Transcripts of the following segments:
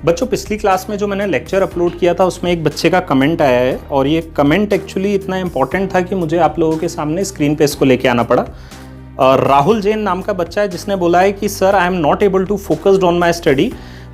बच्चों पिछली क्लास में जो मैंने लेक्चर अपलोड किया था उसमें एक बच्चे का कमेंट आया है और ये कमेंट एक्चुअली इतना इंपॉर्टेंट था कि मुझे आप लोगों के सामने स्क्रीन पे इसको लेके आना पड़ा। राहुल जैन नाम का बच्चा है जिसने बोला है कि sir I am not able to focused on my study,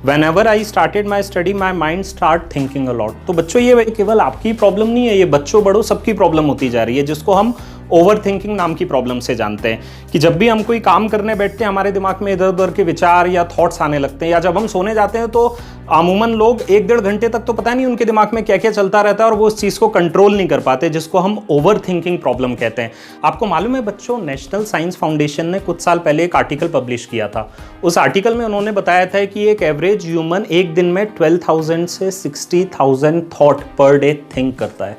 whenever I started my study my mind start thinking a lot। तो बच्चों ये केवल आपकी प्रॉब्लम नहीं है, ये बच्चों बड़ों सबकी प्रॉब्लम होती जा रही है, जिसको हम ओवर थिंकिंग नाम की प्रॉब्लम से जानते हैं कि जब भी हम कोई काम करने बैठते हैं हमारे दिमाग में इधर उधर के विचार या थॉट्स आने लगते हैं, या जब हम सोने जाते हैं तो अमूमन लोग 1-1.5 घंटे तक तो पता नहीं उनके दिमाग में क्या क्या चलता रहता है और वो उस चीज़ को कंट्रोल नहीं कर पाते, जिसको हम ओवर थिंकिंग प्रॉब्लम कहते हैं। आपको मालूम है बच्चों, नेशनल साइंस फाउंडेशन ने कुछ साल पहले एक आर्टिकल पब्लिश किया था। उस आर्टिकल में उन्होंने बताया था कि एक एवरेज ह्यूमन एक दिन में 12,000 से 60,000 थॉट पर डे थिंक करता है।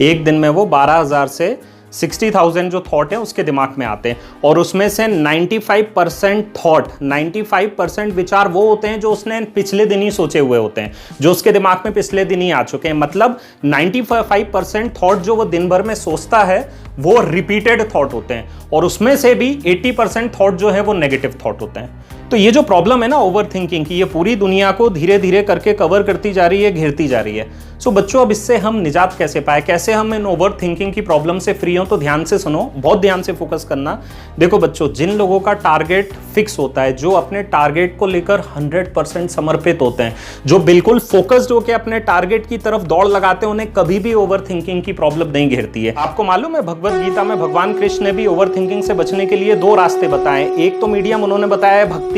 एक दिन में वो 12,000 से 60,000 जो थॉट है उसके दिमाग में आते हैं और उसमें से 95% थॉट, 95% विचार वो होते हैं जो उसने पिछले दिन ही सोचे हुए होते हैं, जो उसके दिमाग में पिछले दिन ही आ चुके हैं। मतलब 95% थॉट जो वो दिन भर में सोचता है वो रिपीटेड थॉट होते हैं और उसमें से भी 80% थॉट जो है वो नेगेटिव थॉट होते हैं। तो ये जो प्रॉब्लम है ना ओवर थिंकिंग की, ये पूरी दुनिया को धीरे धीरे करके कवर करती जा रही है, घेरती जा रही है। सो बच्चों अब इससे हम निजात कैसे पाए, कैसे हम इन ओवर थिंकिंग की प्रॉब्लम से फ्री हों? तो ध्यान से सुनो, बहुत ध्यान से फोकस करना। देखो बच्चों, जिन लोगों का टारगेट फिक्स होता है, जो अपने टारगेट को लेकर 100% समर्पित होते हैं, जो बिल्कुल फोकस्ड होकर अपने टारगेट की तरफ दौड़ लगाते हैं, उन्हें कभी भी ओवर थिंकिंग की प्रॉब्लम नहीं घेरती है। आपको मालूम है भगवत गीता में भगवान कृष्ण ने भी ओवर थिंकिंग से बचने के लिए 2 रास्ते बताए। एक तो मीडियम उन्होंने बताया है भक्ति,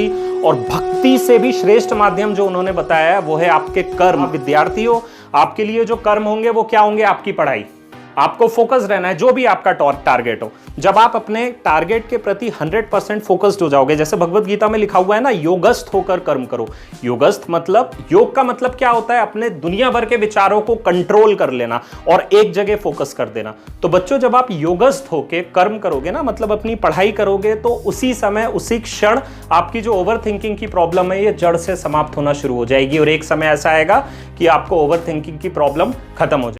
और भक्ति से भी श्रेष्ठ माध्यम जो उन्होंने बताया है वो है आपके कर्म। विद्यार्थियों, आपके लिए जो कर्म होंगे वो क्या होंगे? आपकी पढ़ाई। आपको फोकस रहना है जो भी आपका टारगेट हो। जब आप अपने टारगेट के प्रति 100% फोकस्ड हो जाओगे, जैसे भगवत गीता में लिखा हुआ है ना, योगस्थ होकर कर्म करो। योगस्थ मतलब, योग का मतलब क्या होता है? अपने दुनिया भर के विचारों को कंट्रोल कर लेना और एक जगह फोकस कर देना। तो बच्चों जब आप योगस्थ होकर कर्म करोगे ना, मतलब अपनी पढ़ाई करोगे, तो उसी समय उसी क्षण आपकी जो ओवर थिंकिंग की प्रॉब्लम है ये जड़ से समाप्त होना शुरू हो जाएगी और एक समय ऐसा आएगा कि आपको ओवर थिंकिंग की प्रॉब्लम खत्म हो जाएगी।